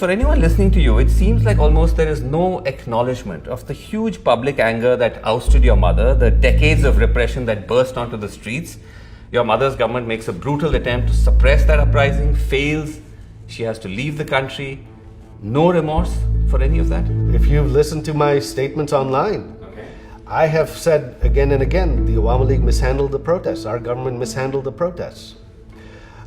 For anyone listening to you, it seems like almost there is no acknowledgement of the huge public anger that ousted your mother, the decades of repression that burst onto the streets. Your mother's government makes a brutal attempt to suppress that uprising, fails. She has to leave the country. No remorse for any of that? If you've listened to my statements online, I have said again and again, the Awami League mishandled the protests. Our government mishandled the protests.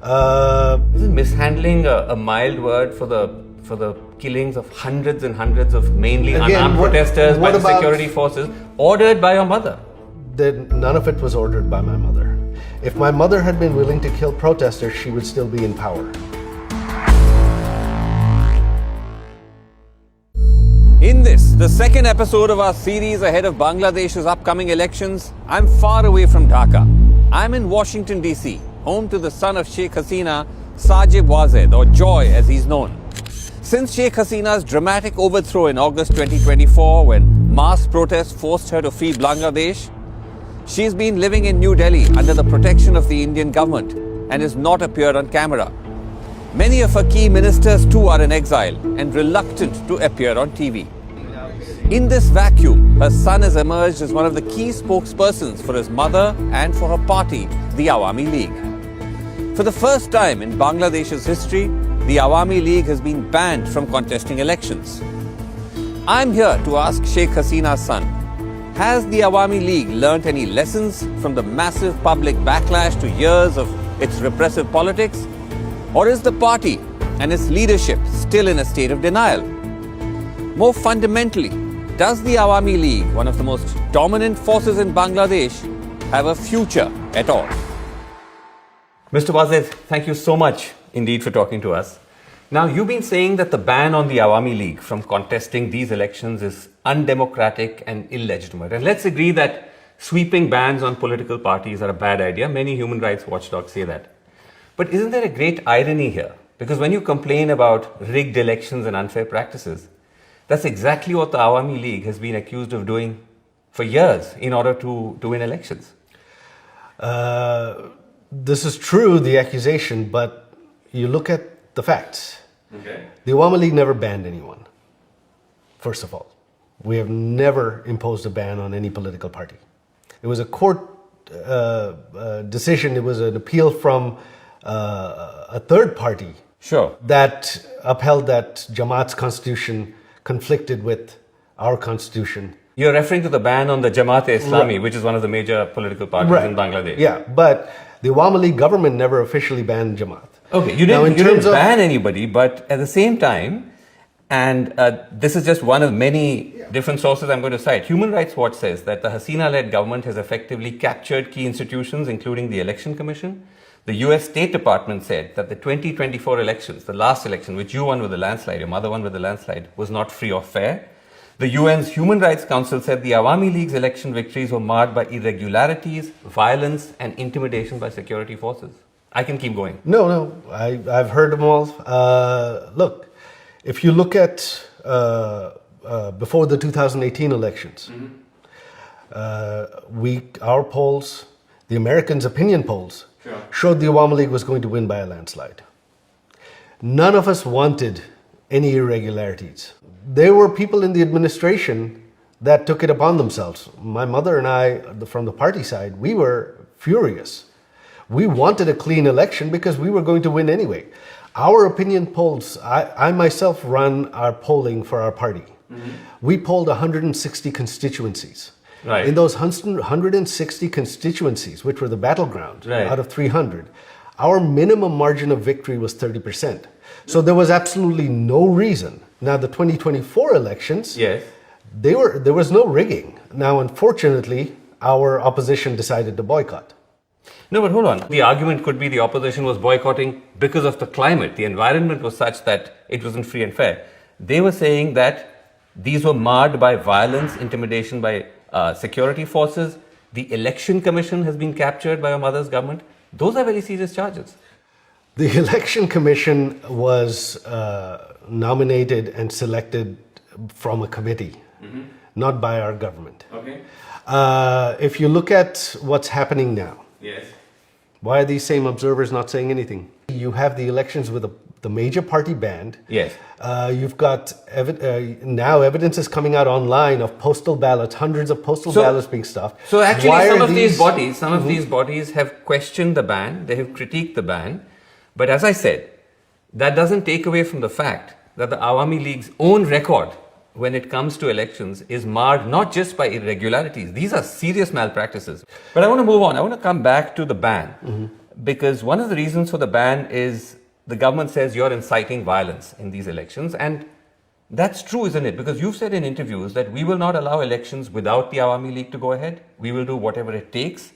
Isn't mishandling a mild word for the killings of hundreds and hundreds of mainly unarmed protesters by the security forces, ordered by your mother? None of it was ordered by my mother. If my mother had been willing to kill protesters, she would still be in power. In this, the second episode of our series ahead of Bangladesh's upcoming elections, I'm far away from Dhaka. I'm in Washington, D.C., home to the son of Sheikh Hasina, Sajib Wazed, or Joy as he's known. Since Sheikh Hasina's dramatic overthrow in August 2024, when mass protests forced her to flee Bangladesh, she's been living in New Delhi under the protection of the Indian government and has not appeared on camera. Many of her key ministers too are in exile and reluctant to appear on TV. In this vacuum, her son has emerged as one of the key spokespersons for his mother and for her party, the Awami League. For the first time in Bangladesh's history, the Awami League has been banned from contesting elections. I'm here to ask Sheikh Hasina's son, has the Awami League learnt any lessons from the massive public backlash to years of its repressive politics? Or is the party and its leadership still in a state of denial? More fundamentally, does the Awami League, one of the most dominant forces in Bangladesh, have a future at all? Mr. Wazed, thank you so much indeed for talking to us. Now, you've been saying that the ban on the Awami League from contesting these elections is undemocratic and illegitimate. And let's agree that sweeping bans on political parties are a bad idea. Many human rights watchdogs say that. But isn't there a great irony here? Because when you complain about rigged elections and unfair practices, that's exactly what the Awami League has been accused of doing for years in order to win elections. This is true, the accusation, but you look at the facts. Okay. The Awami League never banned anyone, first of all. We have never imposed a ban on any political party. It was a court decision, it was an appeal from a third party that upheld that Jamaat's constitution conflicted with our constitution. You're referring to the ban on the Jamaat-e-Islami, which is one of the major political parties in Bangladesh. Yeah, but the Awami League government never officially banned Jamaat. Okay, you didn't ban anybody, but at the same time, and this is just one of many different sources I'm going to cite. Human Rights Watch says that the Hasina-led government has effectively captured key institutions, including the Election Commission. The US State Department said that the 2024 elections, the last election, which you won with a landslide, your mother won with a landslide, was not free or fair. The UN's Human Rights Council said the Awami League's election victories were marred by irregularities, violence, and intimidation by security forces. I can keep going. No, I've heard them all. Look, if you look at before the 2018 elections, our polls, the Americans' opinion polls, showed the Awami League was going to win by a landslide. None of us wanted any irregularities. There were people in the administration that took it upon themselves. My mother and I, from the party side, we were furious. We wanted a clean election because we were going to win anyway. Our opinion polls, I myself run our polling for our party. We polled 160 constituencies. Right. In those 160 constituencies, which were the battleground out of 300, our minimum margin of victory was 30%. So there was absolutely no reason. Now the 2024 elections, there was no rigging. Now, unfortunately, our opposition decided to boycott. No, but hold on. The argument could be the opposition was boycotting because of the climate. The environment was such that it wasn't free and fair. They were saying that these were marred by violence, intimidation by security forces. The Election Commission has been captured by your mother's government. Those are very serious charges. The Election Commission was nominated and selected from a committee, not by our government. Okay. If you look at what's happening now, why are these same observers not saying anything? You have the elections with the major party banned. Yes. You've got now evidence is coming out online of postal ballots, hundreds of postal ballots being stuffed. So actually, Why some are of these bodies have questioned the ban. They have critiqued the ban. But as I said, that doesn't take away from the fact that the Awami League's own record when it comes to elections is marred not just by irregularities. These are serious malpractices. But I want to move on. I want to come back to the ban. Because one of the reasons for the ban is the government says you're inciting violence in these elections. And that's true, isn't it? Because you've said in interviews that we will not allow elections without the Awami League to go ahead. We will do whatever it takes.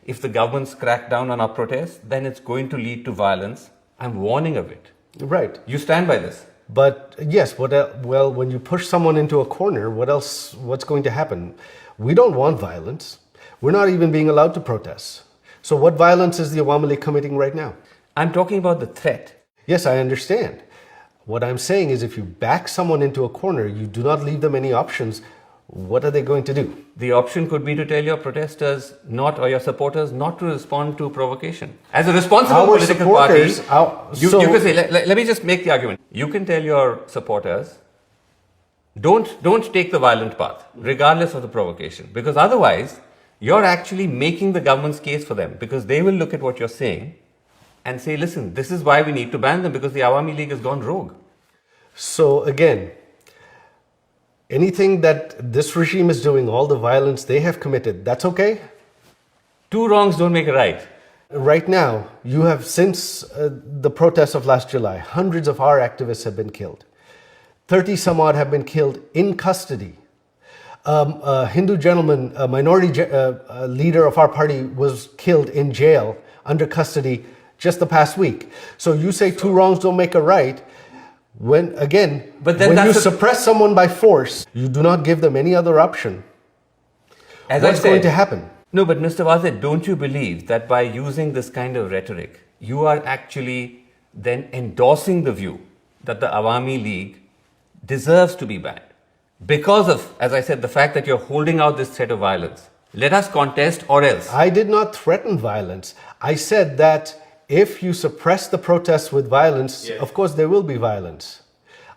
If the government's crack down on our protests, then it's going to lead to violence. I'm warning of it. Right. You stand by this. But yes, well, when you push someone into a corner, what's going to happen? We don't want violence. We're not even being allowed to protest. So what violence is the Awami League committing right now? I'm talking about the threat. Yes, I understand. What I'm saying is if you back someone into a corner, you do not leave them any options. What are they going to do? The option could be to tell your protesters or your supporters not to respond to provocation. As a responsible political party, you can say, let me just make the argument. You can tell your supporters, don't take the violent path, regardless of the provocation. Because otherwise, you're actually making the government's case for them. Because they will look at what you're saying and say, listen, this is why we need to ban them, because the Awami League has gone rogue. So again, anything that this regime is doing, all the violence they have committed, that's okay? Two wrongs don't make a right. Right now, you have, since the protests of last July, hundreds of our activists have been killed. 30 some odd have been killed in custody. A Hindu gentleman, a minority leader of our party, was killed in jail under custody just the past week. So you say two wrongs don't make a right. When you suppress someone by force, you do not give them any other option. What's going to happen? No, but Mr. Wazir, don't you believe that by using this kind of rhetoric, you are actually then endorsing the view that the Awami League deserves to be banned? Because of, as I said, the fact that you're holding out this threat of violence. Let us contest or else. I did not threaten violence. I said that if you suppress the protests with violence, of course there will be violence.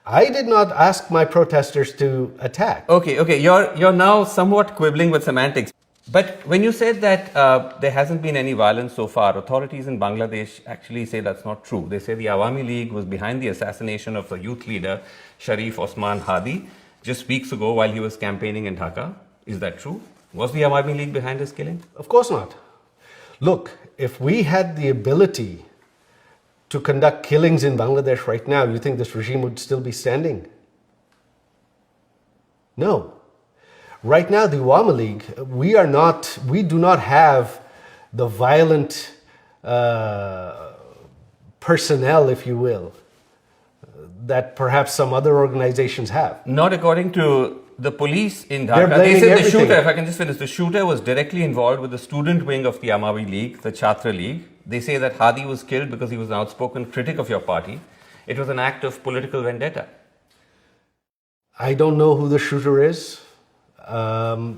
I did not ask my protesters to attack. Okay, you're now somewhat quibbling with semantics. But when you said that there hasn't been any violence so far, authorities in Bangladesh actually say that's not true. They say the Awami League was behind the assassination of the youth leader Sharif Osman Hadi just weeks ago while he was campaigning in Dhaka. Is that true? Was the Awami League behind his killing? Of course not. Look, if we had the ability to conduct killings in Bangladesh right now, you think this regime would still be standing? No. Right now, the Awami League, we do not have the violent personnel, if you will, that perhaps some other organizations have. Not according to the police in Dhaka. They said the shooter, if I can just finish, the shooter was directly involved with the student wing of the Awami League, the Chhatra League. They say that Hadi was killed because he was an outspoken critic of your party. It was an act of political vendetta. I don't know who the shooter is. There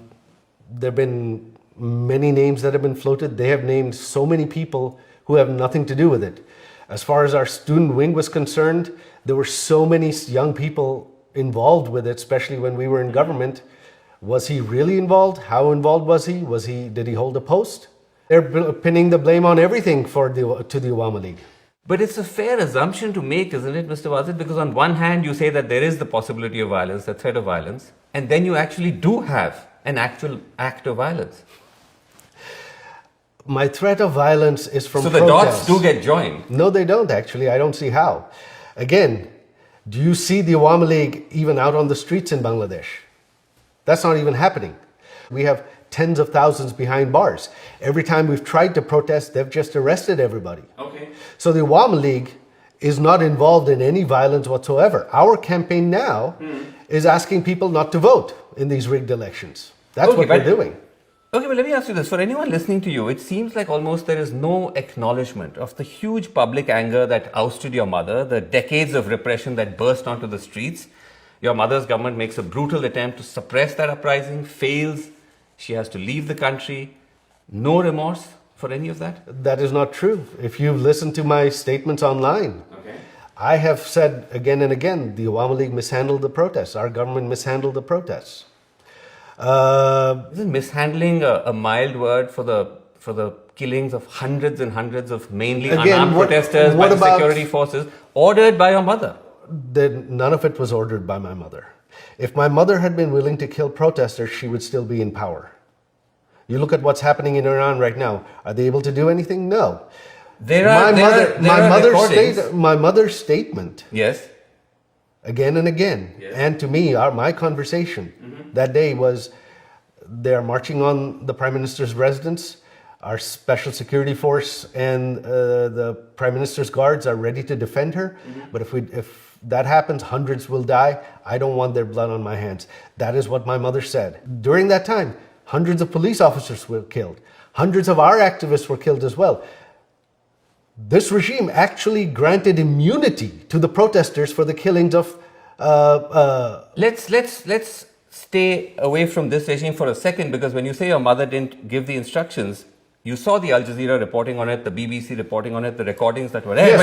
have been many names that have been floated. They have named so many people who have nothing to do with it. As far as our student wing was concerned, there were so many young people involved with it, especially when we were in government. Was he really involved? How involved was he? Did he hold a post? They're pinning the blame on everything to the Awami League. But it's a fair assumption to make, isn't it, Mr. Wazir? Because on one hand, you say that there is the possibility of violence, the threat of violence, and then you actually do have an actual act of violence. My threat of violence is from protests. So the dots do get joined? No, they don't actually. I don't see how. Again, do you see the Awami League even out on the streets in Bangladesh? That's not even happening. We have tens of thousands behind bars. Every time we've tried to protest, they've just arrested everybody. Okay. So the Awami League is not involved in any violence whatsoever. Our campaign now is asking people not to vote in these rigged elections. That's what we're doing. Okay, but let me ask you this. For anyone listening to you, it seems like almost there is no acknowledgement of the huge public anger that ousted your mother, the decades of repression that burst onto the streets. Your mother's government makes a brutal attempt to suppress that uprising, fails. She has to leave the country. No remorse for any of that? That is not true. If you've listened to my statements online, I have said again and again, the Awami League mishandled the protests. Our government mishandled the protests. Isn't mishandling a mild word for the killings of hundreds and hundreds of mainly unarmed protesters by the security forces ordered by your mother? None of it was ordered by my mother. If my mother had been willing to kill protesters, she would still be in power. You look at what's happening in Iran right now. Are they able to do anything? No. My mother's statement. Yes. Again and again, yes. And to me, my conversation that day was, they're marching on the Prime Minister's residence. Our special security force and the Prime Minister's guards are ready to defend her. But if that happens, hundreds will die. I don't want their blood on my hands. That is what my mother said. During that time, hundreds of police officers were killed. Hundreds of our activists were killed as well. This regime actually granted immunity to the protesters for the killings of. Let's stay away from this regime for a second, because when you say your mother didn't give the instructions, you saw the Al Jazeera reporting on it, the BBC reporting on it, the recordings that were there. Yes,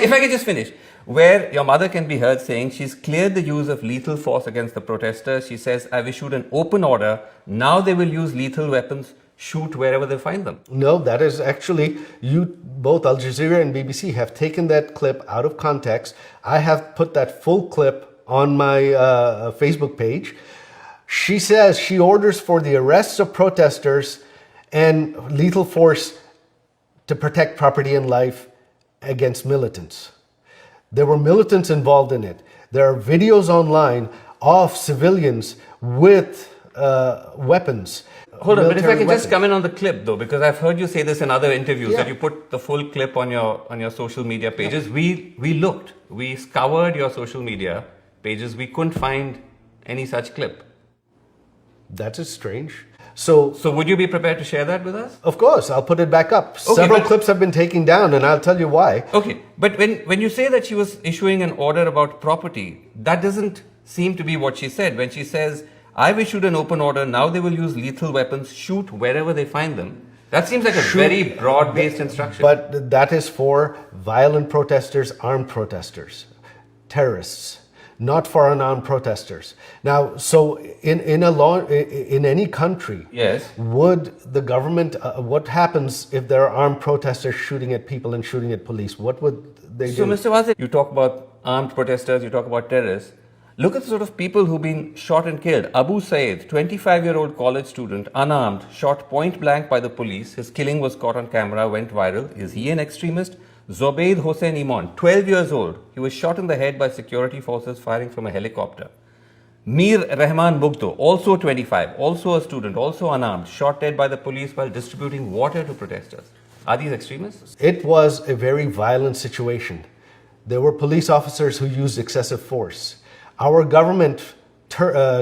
if I can just finish, where your mother can be heard saying she's cleared the use of lethal force against the protesters. She says, I've issued an open order. Now they will use lethal weapons. Shoot wherever they find them. No, that is actually, both Al Jazeera and BBC have taken that clip out of context. I have put that full clip on my Facebook page. She says she orders for the arrests of protesters and lethal force to protect property and life against militants. There were militants involved in it. There are videos online of civilians with weapons. Hold on, but if I can just come in on the clip though, because I've heard you say this in other interviews, that you put the full clip on your social media pages. Yeah. We scoured your social media pages. We couldn't find any such clip. That is strange. So would you be prepared to share that with us? Of course, I'll put it back up. Okay, several clips have been taken down, and I'll tell you why. Okay, but when you say that she was issuing an order about property, that doesn't seem to be what she said. When she says, I've issued an open order, now they will use lethal weapons, shoot wherever they find them. That seems like a very broad-based instruction. But that is for violent protesters, armed protesters, terrorists, not for unarmed protesters. Now, so in any country, yes, would the government, what happens if there are armed protesters shooting at people and shooting at police? What would they do? So, Mr. Wazir, you talk about armed protesters, you talk about terrorists. Look at the sort of people who've been shot and killed. Abu Saeed, 25-year-old college student, unarmed, shot point blank by the police. His killing was caught on camera, went viral. Is he an extremist? Zobaid Hossein Iman, 12 years old. He was shot in the head by security forces firing from a helicopter. Mir Rahman Mugdo, also 25, also a student, also unarmed, shot dead by the police while distributing water to protesters. Are these extremists? It was a very violent situation. There were police officers who used excessive force. Our government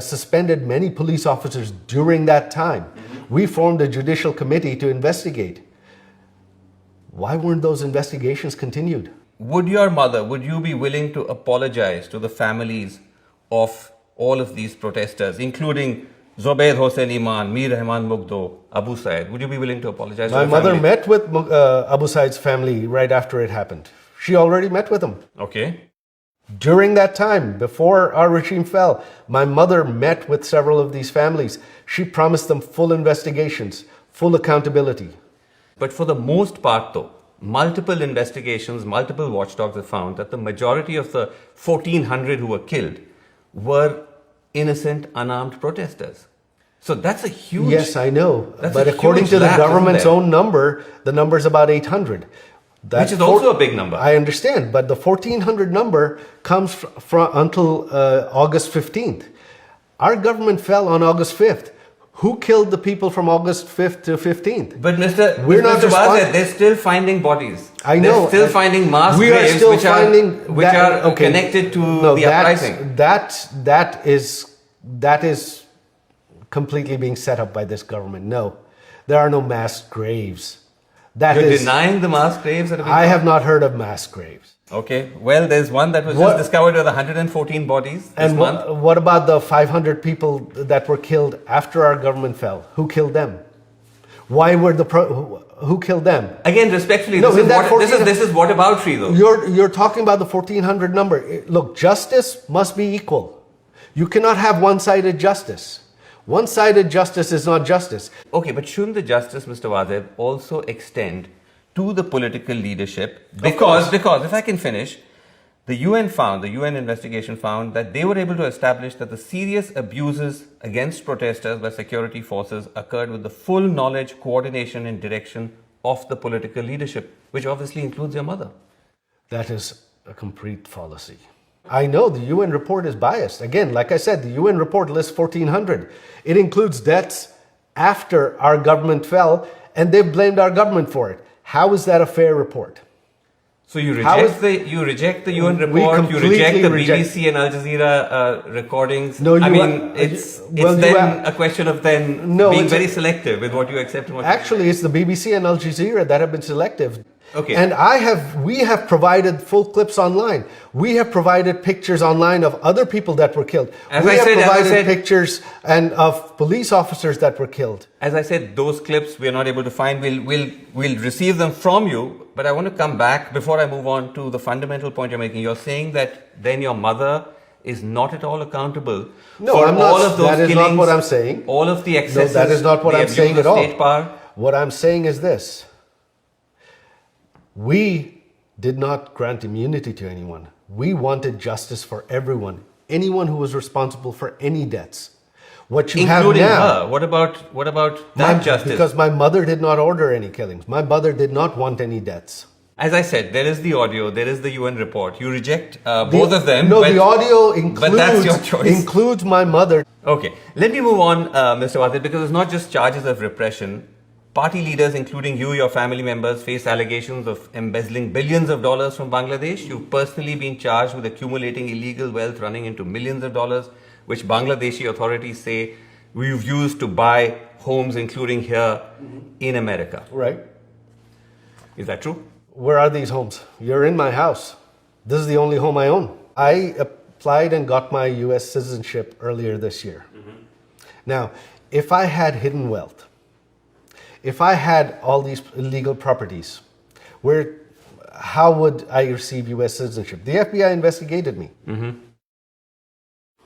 suspended many police officers during that time. We formed a judicial committee to investigate. Why weren't those investigations continued? Would you be willing to apologize to the families of all of these protesters, including Zobaid Hossein Iman, Mir Rahman Mugdo, Abu Said? Would you be willing to apologize? My mother met with Abu Said's family right after it happened. She already met with them. Okay. During that time, before our regime fell, my mother met with several of these families. She promised them full investigations, full accountability. But for the most part though, multiple investigations, multiple watchdogs have found that the majority of the 1,400 who were killed were innocent, unarmed protesters. So that's a huge... Yes, I know. But according to the government's own number, the number is about 800. Which is also a big number. I understand, but the 1,400 number comes from until August 15th. Our government fell on August 5th. Who killed the people from August 5th to 15th? But Mr. Wazir, they're still finding bodies. I know. They're still finding mass graves which are connected to the uprising. That is completely being set up by this government. No, there are no mass graves. You're denying the mass graves? I have not heard of mass graves. Okay. Well, there's one that was just discovered with 114 bodies this month. What about the 500 people that were killed after our government fell? Who killed them? Why were who killed them? Again, respectfully, No, this is whataboutery, though. You're talking about the 1400 number. Look, justice must be equal. You cannot have one-sided justice. One-sided justice is not justice. Okay, but shouldn't the justice, Mr. Wadeb, also extend to the political leadership? Because if I can finish, the UN investigation found that they were able to establish that the serious abuses against protesters by security forces occurred with the full knowledge, coordination and direction of the political leadership, which obviously includes your mother. That is a complete fallacy. I know the UN report is biased. Again, like I said, the UN report lists 1,400. It includes deaths after our government fell, and they've blamed our government for it. How is that a fair report? So you reject the UN report, you reject the BBC and Al Jazeera recordings. No, it's then a question of being very selective with what you accept and what actually, it's the BBC and Al Jazeera that have been selective. Okay. And we have provided full clips online. We have provided pictures online of other people that were killed. We have provided pictures and of police officers that were killed. As I said, those clips we are not able to find. We'll receive them from you. But I want to come back before I move on to the fundamental point you're making. You're saying that then your mother is not at all accountable for all of those killings. That is not what I'm saying. All of the excesses. No, that is not what I'm saying at all. State power. What I'm saying is this. We did not grant immunity to anyone. We wanted justice for everyone. Anyone who was responsible for any deaths. What you including have now, her. What about that justice? Because my mother did not order any killings. My mother did not want any deaths. As I said, there is the audio, there is the UN report. You reject both of them. No, the audio includes my mother. Okay, let me move on, Mr. Wadid, because it's not just charges of repression. Party leaders, including you, your family members, face allegations of embezzling billions of dollars from Bangladesh. You've personally been charged with accumulating illegal wealth running into millions of dollars, which Bangladeshi authorities say we've used to buy homes, including here in America. Right. Is that true? Where are these homes? You're in my house. This is the only home I own. I applied and got my US citizenship earlier this year. Now, if I had hidden wealth, if I had all these illegal properties, how would I receive US citizenship? The FBI investigated me.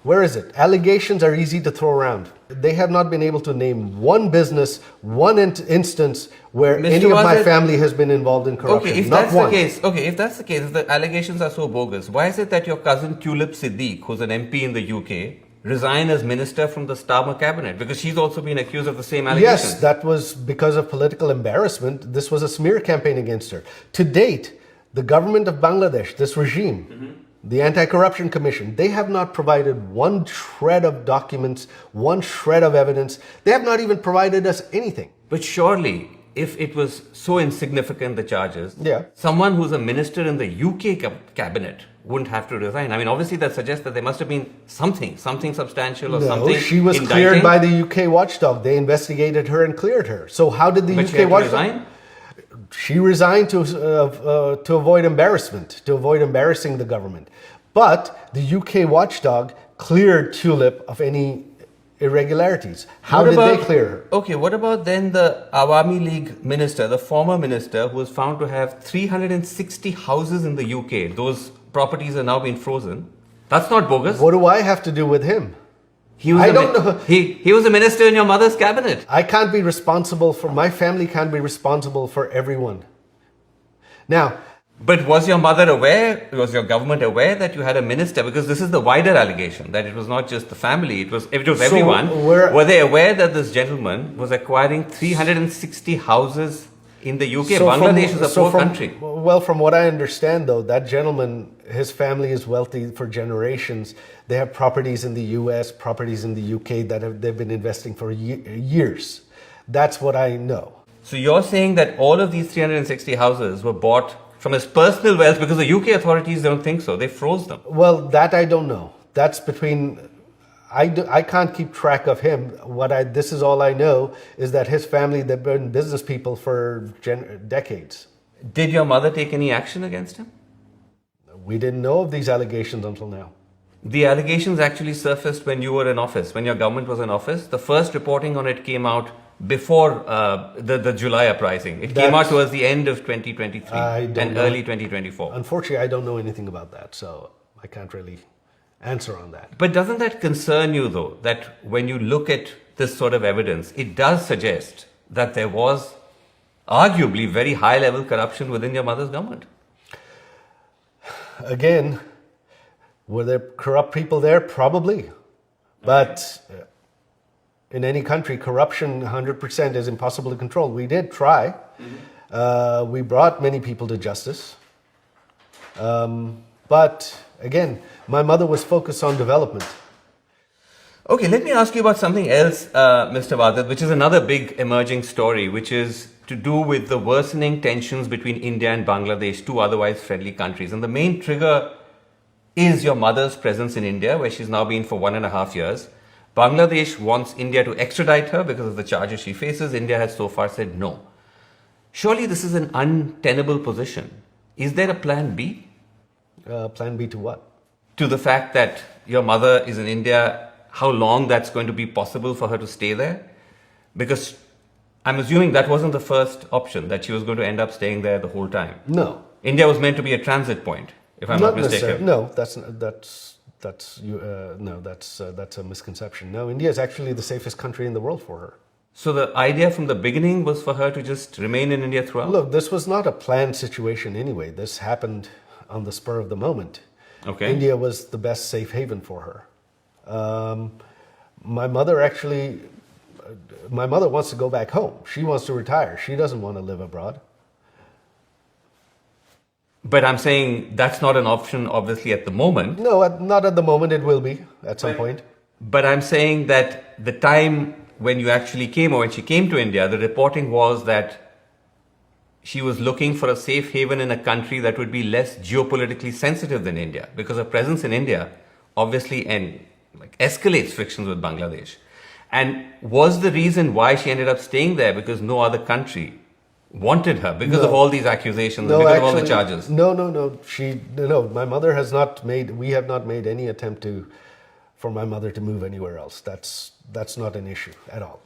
Where is it? Allegations are easy to throw around. They have not been able to name one business, one instance where any of my family has been involved in corruption. Okay, if that's the case, if the allegations are so bogus, why is it that your cousin Tulip Siddique, who's an MP in the UK, resigned as minister from the Starmer cabinet? Because she's also been accused of the same allegations. Yes, that was because of political embarrassment. This was a smear campaign against her. To date, the government of Bangladesh, this regime, the Anti-Corruption Commission, they have not provided one shred of documents, one shred of evidence. They have not even provided us anything. But surely, if it was so insignificant, the charges, someone who's a minister in the UK cabinet wouldn't have to resign. I mean, obviously that suggests that there must have been something substantial or something. No, she was cleared by the UK watchdog. They investigated her and cleared her. So how did the UK watchdog resign? She resigned to avoid embarrassment, to avoid embarrassing the government. But the UK watchdog cleared Tulip of any irregularities. How did they clear her? Okay, what about then the Awami League minister, the former minister, who was found to have 360 houses in the UK? Those properties are now being frozen. That's not bogus. What do I have to do with him? He was a minister in your mother's cabinet. I can't be responsible for, my family can't be responsible for everyone. Now, but was your mother aware, was your government aware that you had a minister? Because this is the wider allegation, that it was not just the family, it was everyone. Were they aware that this gentleman was acquiring 360 houses in the UK? Bangladesh is a poor country. Well, from what I understand, though, that gentleman, his family is wealthy for generations. They have properties in the US, properties in the UK that they've been investing for years. That's what I know. So you're saying that all of these 360 houses were bought from his personal wealth, because the UK authorities don't think so. They froze them. Well, that I don't know. That's between... I can't keep track of him. This is all I know is that his family, they've been business people for decades. Did your mother take any action against him? We didn't know of these allegations until now. The allegations actually surfaced when you were in office, when your government was in office. The first reporting on it came out before the July uprising? It came out towards the end of 2023 and early 2024. Unfortunately, I don't know anything about that, so I can't really answer on that. But doesn't that concern you, though, that when you look at this sort of evidence, it does suggest that there was arguably very high-level corruption within your mother's government? Again, were there corrupt people there? Probably. But in any country, corruption 100% is impossible to control. We did try. We brought many people to justice. But again, my mother was focused on development. Okay, let me ask you about something else, Mr. Wadid, which is another big emerging story, which is to do with the worsening tensions between India and Bangladesh, two otherwise friendly countries. And the main trigger is your mother's presence in India, where she's now been for 1.5 years. Bangladesh wants India to extradite her because of the charges she faces. India has so far said no. Surely this is an untenable position. Is there a plan B? Plan B to what? To the fact that your mother is in India, how long that's going to be possible for her to stay there? Because I'm assuming that wasn't the first option, that she was going to end up staying there the whole time. No. India was meant to be a transit point, if I'm not mistaken. No, that's a misconception. No, India is actually the safest country in the world for her. So the idea from the beginning was for her to just remain in India throughout? Look, this was not a planned situation anyway. This happened on the spur of the moment. Okay. India was the best safe haven for her. My mother wants to go back home. She wants to retire. She doesn't want to live abroad. But I'm saying that's not an option, obviously, at the moment. No, not at the moment. It will be at some point. But I'm saying that the time when you actually came, or when she came to India, the reporting was that she was looking for a safe haven in a country that would be less geopolitically sensitive than India, because her presence in India obviously escalates frictions with Bangladesh. And was the reason why she ended up staying there because no other country wanted her, because of all these accusations, because of all the charges? No. My mother has not made. We have not made any attempt for my mother to move anywhere else. That's not an issue at all.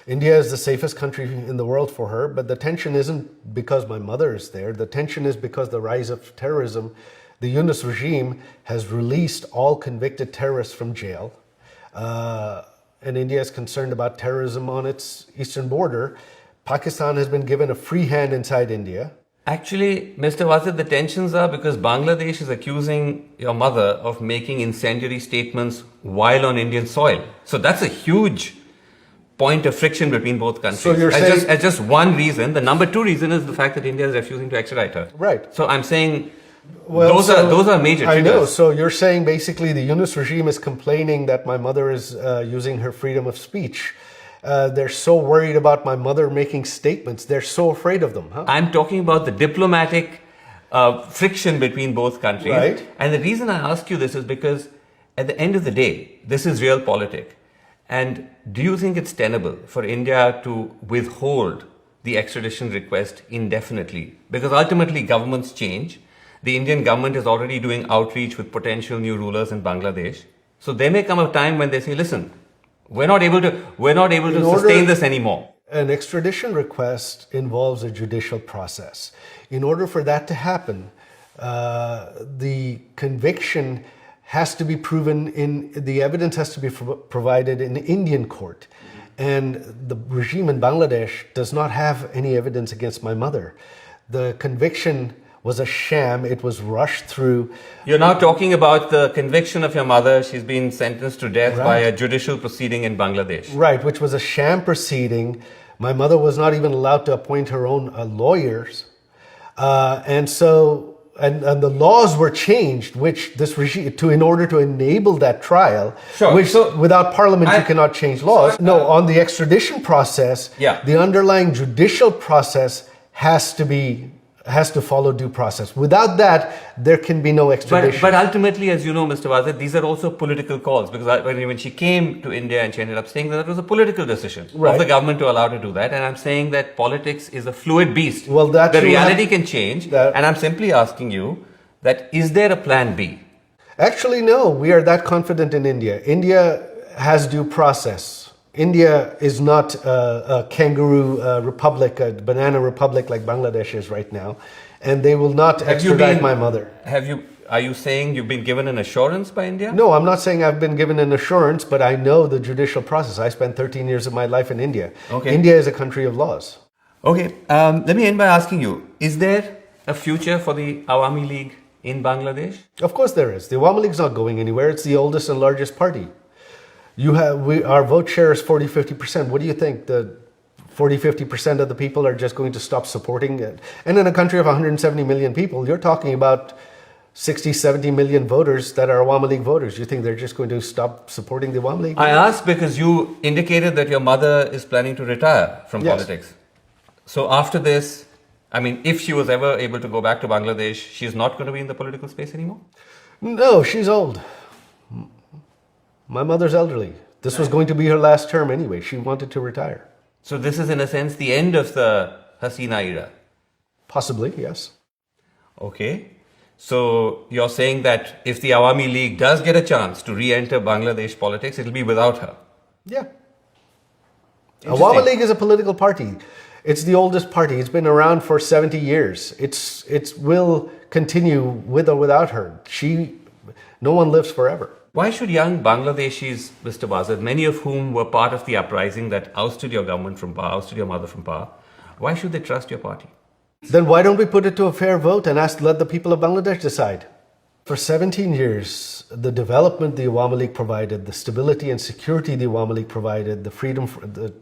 India is the safest country in the world for her, but the tension isn't because my mother is there. The tension is because the rise of terrorism. The Yunus regime has released all convicted terrorists from jail. And India is concerned about terrorism on its eastern border. Pakistan has been given a free hand inside India. Actually, Mr. Wasid, the tensions are because Bangladesh is accusing your mother of making incendiary statements while on Indian soil. So that's a huge point of friction between both countries. So you're saying, as just one reason. The number two reason is the fact that India is refusing to extradite her. Right. So I'm saying those are major triggers. I know. So you're saying basically the Yunus regime is complaining that my mother is using her freedom of speech. They're so worried about my mother making statements. They're so afraid of them. Huh? I'm talking about the diplomatic friction between both countries. Right. And the reason I ask you this is because at the end of the day, this is realpolitik. And do you think it's tenable for India to withhold the extradition request indefinitely? Because ultimately governments change. The Indian government is already doing outreach with potential new rulers in Bangladesh. So there may come a time when they say, listen, we're not able to sustain this anymore. An extradition request involves a judicial process. In order for that to happen, the conviction has to be proven the evidence has to be provided in Indian court. And the regime in Bangladesh does not have any evidence against my mother. The conviction was a sham. It was rushed through. You're now talking about the conviction of your mother. She's been sentenced to death by a judicial proceeding in Bangladesh. Right, which was a sham proceeding. My mother was not even allowed to appoint her own lawyers. And the laws were changed, which this regime, in order to enable that trial, without parliament you cannot change laws. On the extradition process, the underlying judicial process has to follow due process. Without that, there can be no extradition. But ultimately, as you know, Mr. Wazir, these are also political calls, because when she came to India and she ended up staying there, that was a political decision of the government to allow her to do that. And I'm saying that politics is a fluid beast. Well, the reality can change. And I'm simply asking you that, is there a plan B? Actually, no. We are that confident in India. India has due process. India is not a kangaroo republic, a banana republic like Bangladesh is right now, and they will not extradite my mother. Are you saying you've been given an assurance by India? No, I'm not saying I've been given an assurance, but I know the judicial process. I spent 13 years of my life in India. Okay. India is a country of laws. Okay, let me end by asking you, is there a future for the Awami League in Bangladesh? Of course there is. The Awami League is not going anywhere. It's the oldest and largest party. Our vote share is 40-50%. What do you think? The 40-50% of the people are just going to stop supporting it? And in a country of 170 million people, you're talking about 60-70 million voters that are Awami League voters. You think they're just going to stop supporting the Awami League? I asked because you indicated that your mother is planning to retire from Yes. politics. So after this, I mean, if she was ever able to go back to Bangladesh, she's not going to be in the political space anymore? No, she's old. My mother's elderly. This was going to be her last term anyway. She wanted to retire. So this is in a sense the end of the Hasina era? Possibly, yes. Okay. So you're saying that if the Awami League does get a chance to re-enter Bangladesh politics, it'll be without her? Yeah. Interesting. Awami League is a political party. It's the oldest party. It's been around for 70 years. It will continue with or without her. No one lives forever. Why should young Bangladeshis, Mr. Bazad, many of whom were part of the uprising that ousted your government from power, ousted your mother from power, why should they trust your party? Then why don't we put it to a fair vote and let the people of Bangladesh decide? For 17 years, the development the Awami League provided, the stability and security the Awami League provided, the freedom,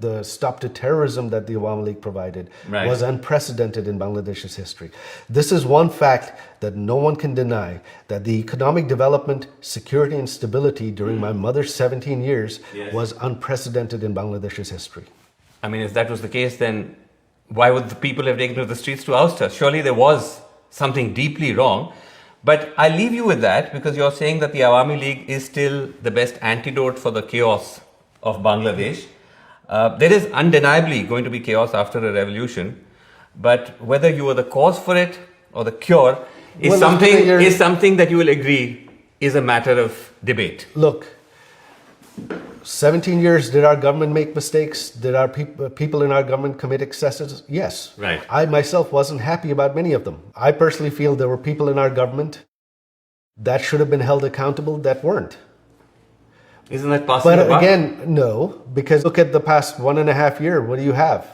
the stop to terrorism that the Awami League provided was unprecedented in Bangladesh's history. This is one fact that no one can deny, that the economic development, security and stability during my mother's 17 years was unprecedented in Bangladesh's history. I mean, if that was the case, then why would the people have taken to the streets to oust her? Surely there was something deeply wrong. But I leave you with that because you're saying that the Awami League is still the best antidote for the chaos of Bangladesh. There is undeniably going to be chaos after a revolution, but whether you are the cause for it or the cure is something that you will agree is a matter of debate. Look, 17 years, did our government make mistakes? Did our people in our government commit excesses? Yes. Right. I myself wasn't happy about many of them. I personally feel there were people in our government that should have been held accountable that weren't. Isn't that possible? But again, no, because look at the past 1.5 years. What do you have?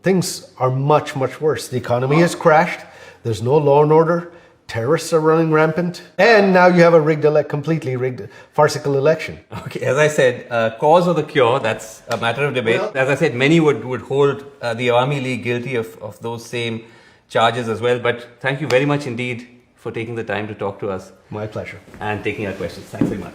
Things are much, much worse. The economy has crashed. There's no law and order. Terrorists are running rampant. And now you have a completely rigged, farcical election. Okay, as I said, cause or the cure, that's a matter of debate. As I said, many would hold the Awami League guilty of those same charges as well. But thank you very much indeed for taking the time to talk to us. My pleasure. And taking our questions. Thanks very much.